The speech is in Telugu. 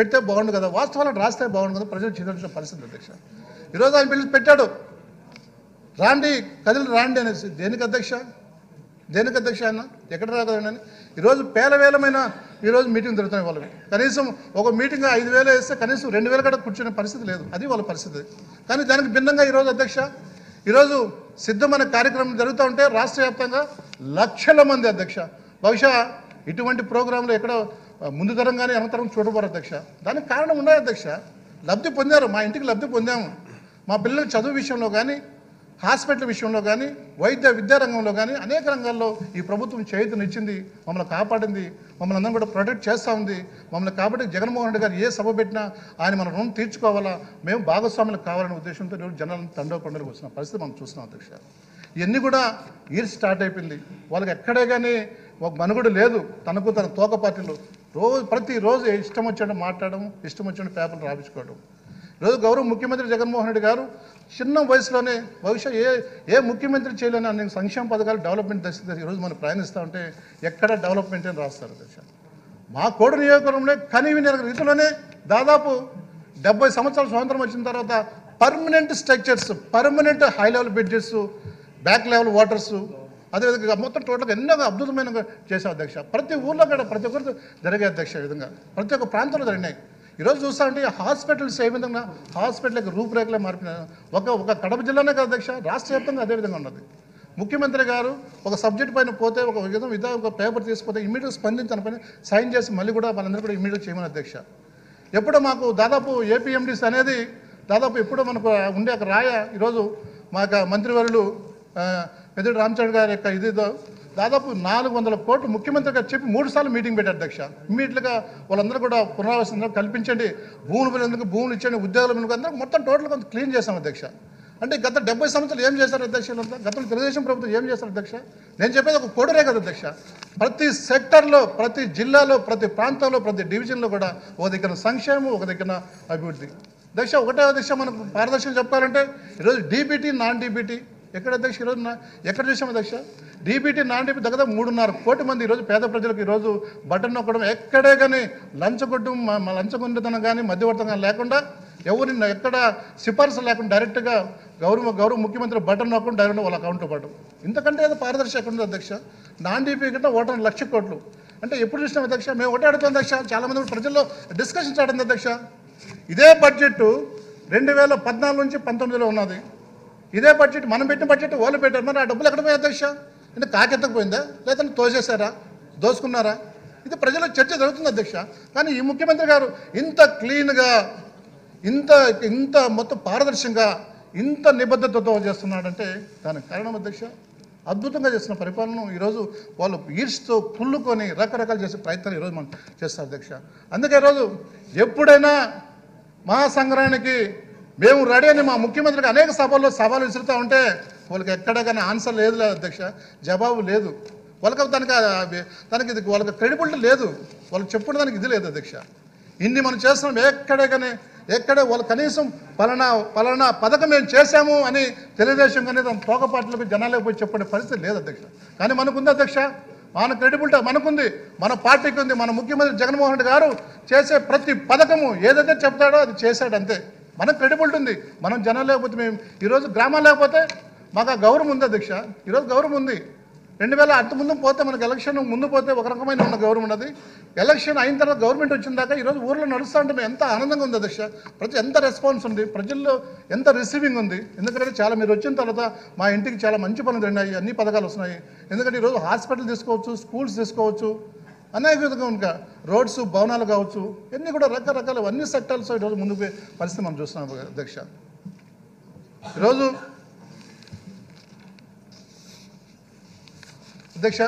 పెడితే బాగుండు కదా, వాస్తవాలను రాస్తే బాగుండు కదా, ప్రజలు చింతించిన పరిస్థితి అధ్యక్ష. ఈరోజు ఆయన పిలిచి పెట్టాడు, రాండి కదిలి రాండి అనేసి. దేనికి అధ్యక్ష ఆయన ఎక్కడ రాకదండి? ఈరోజు పేలవేలమైన ఈరోజు మీటింగ్ జరుగుతున్నాయి వాళ్ళకి. కనీసం ఒక మీటింగ్ 5,000 వేస్తే కనీసం 2,000 కూడా కూర్చునే పరిస్థితి లేదు, అది వాళ్ళ పరిస్థితి. కానీ దానికి భిన్నంగా ఈరోజు అధ్యక్ష, ఈరోజు సిద్ధమైన కార్యక్రమం జరుగుతూ ఉంటే రాష్ట్ర వ్యాప్తంగా లక్షల మంది అధ్యక్ష, బహుశా ఇటువంటి ప్రోగ్రాంలు ఎక్కడ ముందు తరం కానీ వెనకతరం చూడబోరు అధ్యక్ష. దానికి కారణం ఉన్నాయి అధ్యక్ష, లబ్ధి పొందారు, మా ఇంటికి లబ్ధి పొందాము. మా పిల్లల చదువు విషయంలో కానీ, హాస్పిటల్ విషయంలో కానీ, విద్యారంగంలో కానీ అనేక రంగాల్లో ఈ ప్రభుత్వం చేయూతనిచ్చింది, మమ్మల్ని కాపాడింది, మమ్మల్ని అందరం కూడా ప్రొటెక్ట్ చేస్తూ ఉంది. మమ్మల్ని కాబట్టి జగన్మోహన్ రెడ్డి గారు ఏ సభ పెట్టినా ఆయన మన రుణం తీర్చుకోవాలా, మేము భాగస్వాములు కావాలనే ఉద్దేశంతో ఈరోజు జనాలను తండోపండలకు వచ్చిన పరిస్థితి మనం చూస్తున్నాం అధ్యక్ష. ఇవన్నీ కూడా ఈర్ స్టార్ట్ అయిపోయింది. వాళ్ళకి ఎక్కడే కానీ ఒక మనుగడు లేదు. తనకు తన తోక పార్టీలు ప్రతిరోజు ఇష్టం వచ్చినట్టు మాట్లాడడం, ఇష్టం వచ్చినట్టు పేపర్లు రాపించుకోవడం. ఈరోజు గౌరవ ముఖ్యమంత్రి జగన్మోహన్ రెడ్డి గారు చిన్న వయసులోనే బహుశా ఏ ముఖ్యమంత్రి చేయలేని అన్ని సంక్షేమ పథకాలు డెవలప్మెంట్ దశ ఈరోజు మనం ప్రయాణిస్తూ ఉంటే ఎక్కడ డెవలప్మెంట్ అని రాస్తారు దశ. మా కోడు నియోజకవర్గంలో కనీవిన రీతిలోనే దాదాపు 70 సంవత్సరాల స్వాతంత్రం వచ్చిన తర్వాత permanent structures, permanent high level bridges, back level waters, అదేవిధంగా మొత్తం టోటల్గా ఎన్నో అద్భుతమైన చేసాం అధ్యక్ష. ప్రతి ఊళ్ళో కూడా ప్రతి ఒక్కరు జరిగే అధ్యక్ష విధంగా ప్రతి ఒక్క ప్రాంతంలో జరిగినాయి. ఈరోజు చూస్తా ఉంటే హాస్పిటల్స్ ఏ విధంగా హాస్పిటల్కి రూపురేఖలే మారిపోయిన ఒక కడప జిల్లానే కదా అధ్యక్ష, రాష్ట్ర వ్యాప్తంగా అదేవిధంగా ఉన్నది. ముఖ్యమంత్రి గారు ఒక సబ్జెక్ట్ పైన పోతే ఒక పేపర్ తీసుకుపోతే ఇమీడియట్గా స్పందించి తన పైన సైన్ చేసి మళ్ళీ కూడా వాళ్ళందరూ కూడా ఇమీడియట్గా చేయమని అధ్యక్ష. ఎప్పుడో మాకు దాదాపు ఏపీఎండీస్ అనేది దాదాపు ఎప్పుడో మనకు ఉండే ఒక రాయ ఈరోజు మా మంత్రివర్యులు పెద్దిరెడ్డి రామచంద్ర గారి యొక్క ఇదితో దాదాపు 400 కోట్లు ముఖ్యమంత్రి గారు చెప్పి 3 సార్లు మీటింగ్ పెట్టారు అధ్యక్ష. ఇమ్మీడియట్గా వాళ్ళందరూ కూడా పునరావాసం కల్పించండి, భూములు ఇచ్చండి, ఉద్యోగుల అందరూ మొత్తం టోటల్ కొంత క్లీన్ చేశాం అధ్యక్ష. అంటే గత 70 సంవత్సరాలు ఏం చేశారు అధ్యక్ష? గతంలో తెలుగుదేశం ప్రభుత్వం ఏం చేస్తారు అధ్యక్ష? నేను చెప్పేది ఒక కోడరే కదా అధ్యక్ష. ప్రతి సెక్టర్లో, ప్రతి జిల్లాలో, ప్రతి ప్రాంతంలో, ప్రతి డివిజన్లో కూడా ఒక దగ్గర సంక్షేమం, ఒక దగ్గర అభివృద్ధి అధ్యక్ష. ఒకటే అధ్యక్ష మనకు పారదర్శకం చెప్పాలంటే ఈరోజు డీబీటీ నాన్ డీబీటీ ఎక్కడ అధ్యక్ష? ఈరోజు ఎక్కడ చూసాం అధ్యక్ష? డీబీటీ నాన్ డీబీటీ దగ్గర 3.5 కోటి మంది ఈరోజు పేద ప్రజలకు ఈరోజు బటన్ నొక్కడం ఎక్కడే కానీ లంచగొండితనం కానీ మధ్యవర్తం కానీ లేకుండా ఎవరిని ఎక్కడ సిఫార్సు లేకుండా డైరెక్ట్గా గౌరవ ముఖ్యమంత్రి బటన్ నొక్కడం డైరెక్ట్ వాళ్ళ అకౌంట్లో పడడం. ఇంతకంటే ఏదో పారదర్శకం ఉంది అధ్యక్ష. నాన్ డీబీ కంటే 1,00,000 కోట్లు అంటే ఎప్పుడు చూసినాం అధ్యక్ష? మేము ఒకటే అడుగుతాం అధ్యక్ష, చాలామంది ప్రజల్లో డిస్కషన్ స్టార్ట్ అయింది అధ్యక్ష. ఇదే బడ్జెట్ 2014 నుంచి 19లో ఉన్నది. ఇదే బడ్జెట్ మనం పెట్టిన బడ్జెట్ వాళ్ళు పెట్టారు, మరి ఆ డబ్బులు ఎక్కడ పోయి అధ్యక్ష? అంటే కాకెత్తకపోయిందా, లేదంటే తోసేశారా, దోసుకున్నారా? ఇది ప్రజల చర్చ జరుగుతుంది అధ్యక్ష. కానీ ఈ ముఖ్యమంత్రి గారు ఇంత క్లీన్గా, ఇంత మొత్తం పారదర్శకంగా, ఇంత నిబద్ధతతో చేస్తున్నాడంటే దానికి కారణం అధ్యక్ష అద్భుతంగా చేస్తున్న పరిపాలన. ఈరోజు వాళ్ళు ఈడ్స్తో కుళ్ళుకొని రకరకాలు చేసే ప్రయత్నాలు ఈరోజు మనం చేస్తారు అధ్యక్ష. అందుకే ఈరోజు ఎప్పుడైనా మహాసంగ్రహానికి మేము రెడీ అని మా ముఖ్యమంత్రికి అనేక సవాలు విసురుతూ ఉంటే వాళ్ళకి ఎక్కడ కానీ ఆన్సర్ లేదు అధ్యక్ష, జవాబు లేదు. దానికి వాళ్ళకి క్రెడిబిలిటీ లేదు, వాళ్ళు చెప్పుకునే దానికి ఇది లేదు అధ్యక్ష. ఇన్ని మనం చేస్తున్నాం ఎక్కడే వాళ్ళు కనీసం పలానా పథకం మేము చేశాము అని తెలుగుదేశం కానీ తన తోక పార్టీలకు జనాలకు పోయి చెప్పే పరిస్థితి లేదు అధ్యక్ష. కానీ మనకుంది అధ్యక్ష, మన క్రెడిబిలిటీ మనకుంది, మన పార్టీకి ఉంది. మన ముఖ్యమంత్రి జగన్మోహన్ రెడ్డి గారు చేసే ప్రతి పథకము ఏదైతే చెప్తాడో అది చేశాడు అంతే. మనకు క్రెడిబిలిటీ ఉంది. మనం జనం లేకపోతే మేము ఈరోజు గ్రామాలు లేకపోతే మాకు ఆ గౌరవం ఉంది అధ్యక్ష. ఈరోజు గౌరవం ఉంది. 2000 అంతకుముందు పోతే మనకు ఎలక్షన్ ముందు పోతే ఒక రకమైన ఉన్న గౌరవం ఉన్నది. ఎలక్షన్ అయిన తర్వాత గవర్నమెంట్ వచ్చిన దాకా ఈరోజు ఊర్లో నడుస్తూ ఉంటే ఎంత ఆనందంగా ఉంది అధ్యక్ష. ఎంత రెస్పాన్స్ ఉంది, ప్రజల్లో ఎంత రిసీవింగ్ ఉంది. ఎందుకంటే చాలా మీరు వచ్చిన తర్వాత మా ఇంటికి చాలా మంచి పనులు జరిగినాయి, అన్ని పథకాలు వస్తున్నాయి. ఎందుకంటే ఈరోజు హాస్పిటల్ తీసుకోవచ్చు, స్కూల్స్ తీసుకోవచ్చు, అనేక విధంగా ఇంకా రోడ్స్, భవనాలు కావచ్చు, ఇవన్నీ కూడా రకరకాల అన్ని సెక్టర్స్ ఈరోజు ముందుకు పరిస్థితి మనం చూస్తున్నాం అధ్యక్ష. ఈరోజు అధ్యక్ష